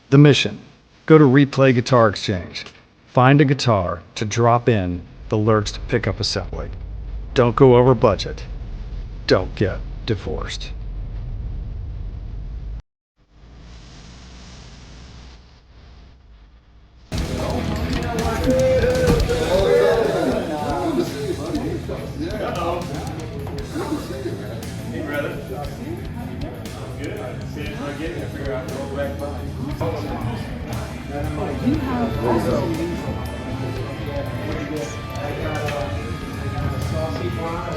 The mission: go to Replay Guitar Exchange. Find a guitar to drop in the Lerxst pickup assembly. Don't go over budget. Don't get divorced.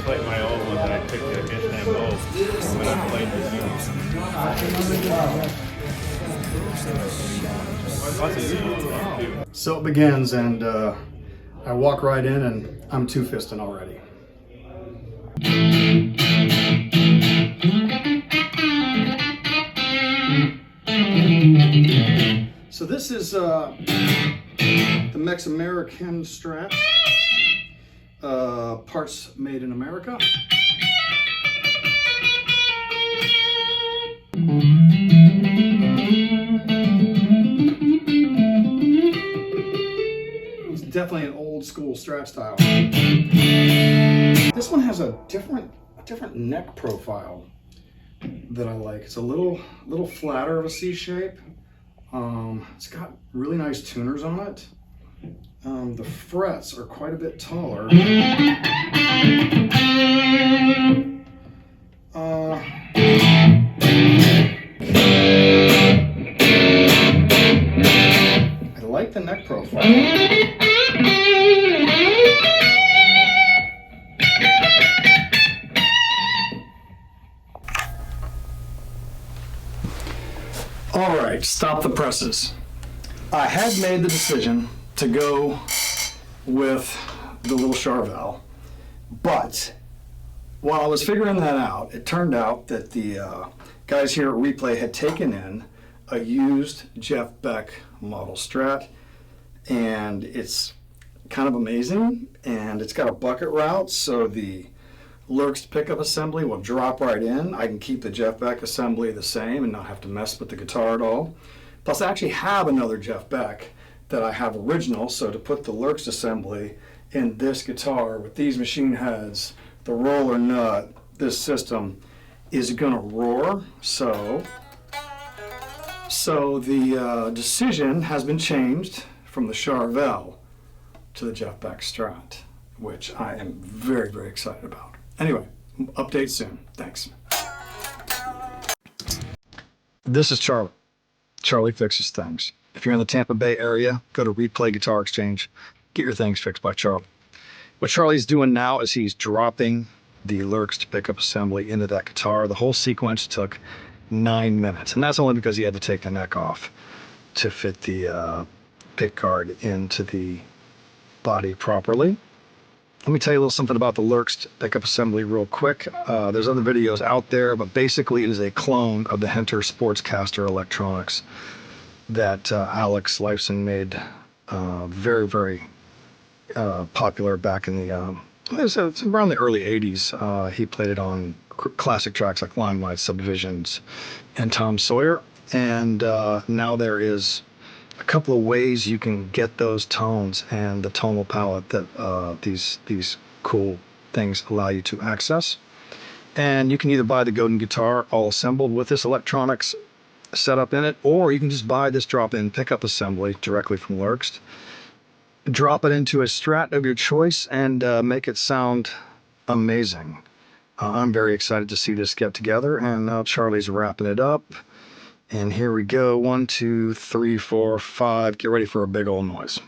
Like my old one that I picked the Mission Bowl when I played this. So it begins, and I walk right in, and I'm two-fisting already. So this is the Mex-American Strat, parts made in America. It's definitely an old school Strat style. This one has a different neck profile that I like. It's a little flatter of a C shape. It's got really nice tuners on it. The frets are quite a bit taller. I like the neck profile. All right, stop the presses. I had made the decision to go with the little Charvel, but while I was figuring that out, it turned out that the guys here at Replay had taken in a used Jeff Beck model Strat, and it's kind of amazing, and it's got a bucket route, so the Lerxst pickup assembly will drop right in. I can keep the Jeff Beck assembly the same and not have to mess with the guitar at all. Plus, I actually have another Jeff Beck that I have original, so to put the Lerxst assembly in this guitar with these machine heads, the roller nut, this system is gonna roar. So the decision has been changed from the Charvel to the Jeff Beck Strat, which I am very, very excited about. Anyway, update soon. Thanks. This is Charlie. Charlie fixes things. If you're in the Tampa Bay area, go to Replay Guitar Exchange. Get your things fixed by Charlie. What Charlie's doing now is he's dropping the Lerxst pickup assembly into that guitar. The whole sequence took 9 minutes, and that's only because he had to take the neck off to fit the pickguard into the body properly. Let me tell you a little something about the Lerxst pickup assembly real quick. There's other videos out there, but basically it is a clone of the Hentor Sportscaster electronics that Alex Lifeson made very, very popular back in the, it's around the early 80s. He played it on classic tracks like Limelights, Subdivisions, and Tom Sawyer. And now there is a couple of ways you can get those tones and the tonal palette that these cool things allow you to access. And you can either buy the Godin guitar all assembled with this electronics setup in it, or you can just buy this drop-in pickup assembly directly from Lerxst, drop it into a Strat of your choice, and make it sound amazing. I'm very excited to see this get together, and now Charlie's wrapping it up. And here we go. 1, 2, 3, 4, 5. Get ready for a big old noise.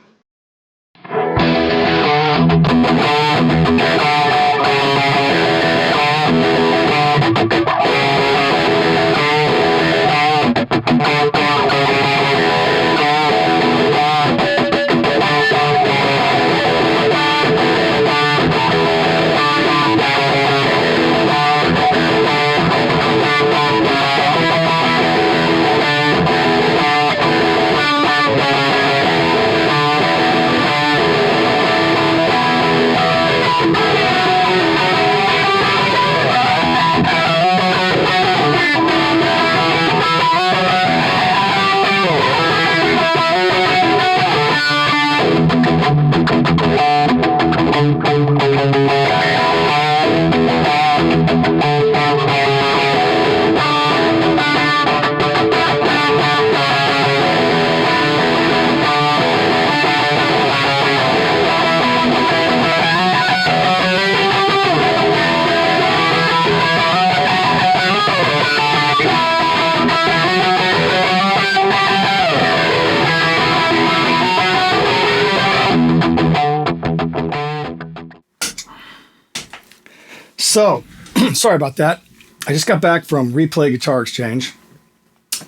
So, sorry about that. I just got back from Replay Guitar Exchange,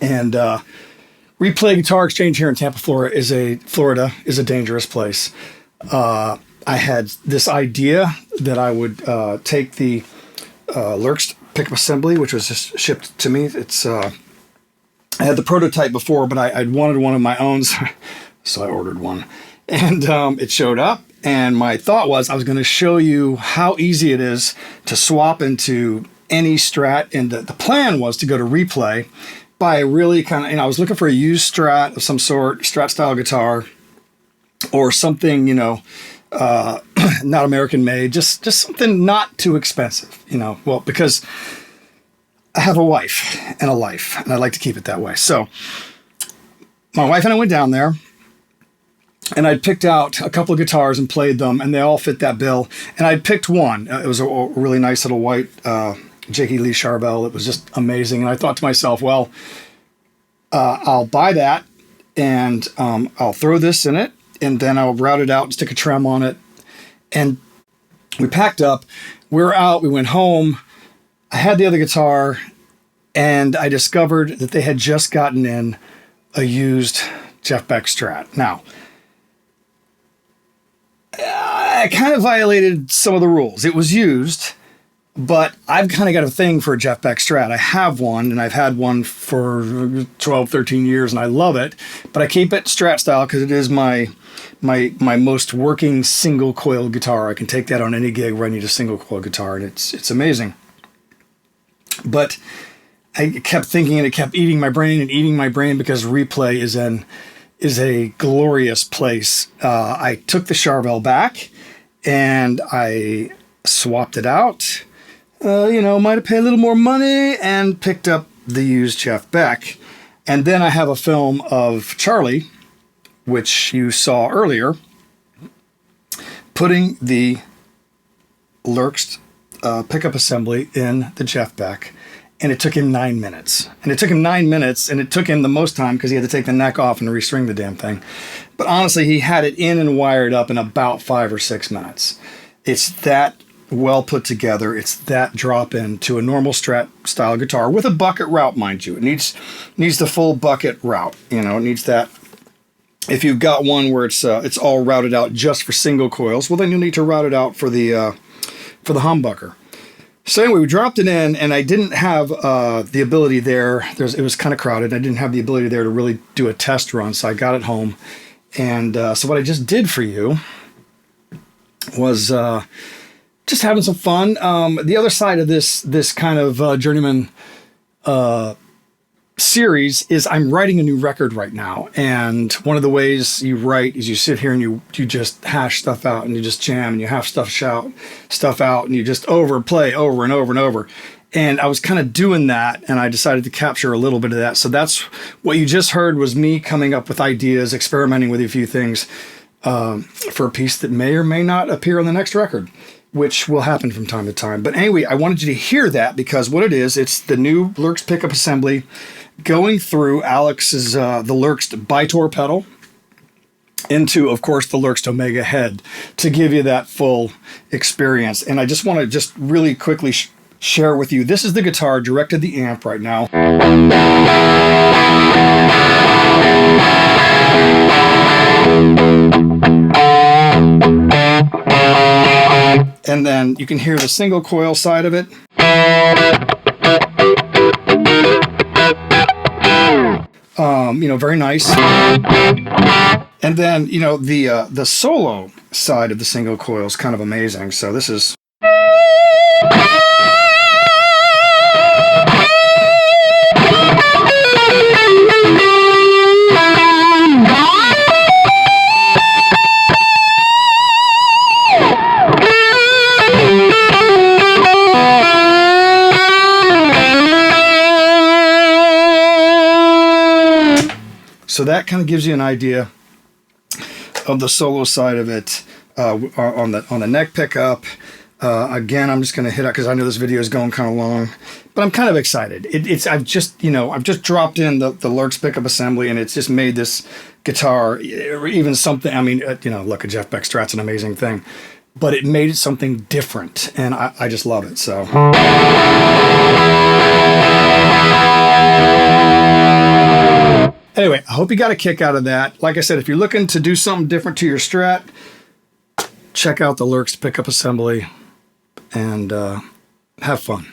and Replay Guitar Exchange here in Tampa, Florida is a dangerous place. I had this idea that I would take the Lerxst pickup assembly, which was just shipped to me. It's I had the prototype before, but I'd wanted one of my own, so I ordered one, and it showed up. And my thought was I was going to show you how easy it is to swap into any Strat. And the plan was to go to Replay, buy a really kind of, I was looking for a used Strat of some sort, Strat style guitar, or something, not American made, just something not too expensive, well, because I have a wife and a life, and I like to keep it that way. So my wife and I went down there, and I'd picked out a couple of guitars and played them, and they all fit that bill. And I'd picked one. It was a really nice little white Jakey Lee Charvel. It was just amazing. And I thought to myself, well, I'll buy that, and I'll throw this in it, and then I'll route it out and stick a trem on it. And we packed up. We were out. We went home. I had the other guitar, and I discovered that they had just gotten in a used Jeff Beck Strat. Now, I kind of violated some of the rules. It was used, but I've kind of got a thing for a Jeff Beck Strat. I have one, and I've had one for 12, 13 years, and I love it. But I keep it Strat style because it is my most working single coil guitar. I can take that on any gig where I need a single coil guitar, and it's amazing. But I kept thinking, and it kept eating my brain because Replay is a glorious place. I took the Charvel back and I swapped it out. Might have paid a little more money and picked up the used Jeff Beck. And then I have a film of Charlie, which you saw earlier, putting the Lerxst pickup assembly in the Jeff Beck. And it took him 9 minutes. And it took him the most time because he had to take the neck off and restring the damn thing. But honestly, he had it in and wired up in about 5 or 6 minutes. It's that well put together. It's that drop in to a normal Strat style guitar with a bucket route, mind you. It needs the full bucket route. It needs that. If you've got one where it's all routed out just for single coils, well, then you'll need to route it out for the humbucker. So anyway, we dropped it in, and I didn't have the ability there. It was kind of crowded. I didn't have the ability there to really do a test run, so I got it home. And so what I just did for you was just having some fun. The other side of this kind of Journeyman series is I'm writing a new record right now. And one of the ways you write is you sit here and you just hash stuff out, and you just jam, and you have stuff out, and you just play over and over and over. And I was kind of doing that, and I decided to capture a little bit of that. So that's what you just heard, was me coming up with ideas, experimenting with a few things for a piece that may or may not appear on the next record, which will happen from time to time. But anyway, I wanted you to hear that because what it is, it's the new Lerxst pickup assembly going through Alex's the Lerxst Bitor pedal into, of course, the Lerxst Omega head to give you that full experience. And I just want to really quickly share with you, this is the guitar directed the amp right now. And then you can hear the single coil side of it. Very nice. And then, the solo side of the single coil is kind of amazing. So this is... So that kind of gives you an idea of the solo side of it on the neck pickup. Again, I'm just going to hit up because I know this video is going kind of long, but I'm kind of excited. I've just dropped in the Lerxst pickup assembly, and it's just made this guitar even something. I mean, look, a Jeff Beck Strat's an amazing thing, but it made it something different, and I just love it. So. Anyway, I hope you got a kick out of that. Like I said, if you're looking to do something different to your Strat, check out the Lerxst pickup assembly and have fun.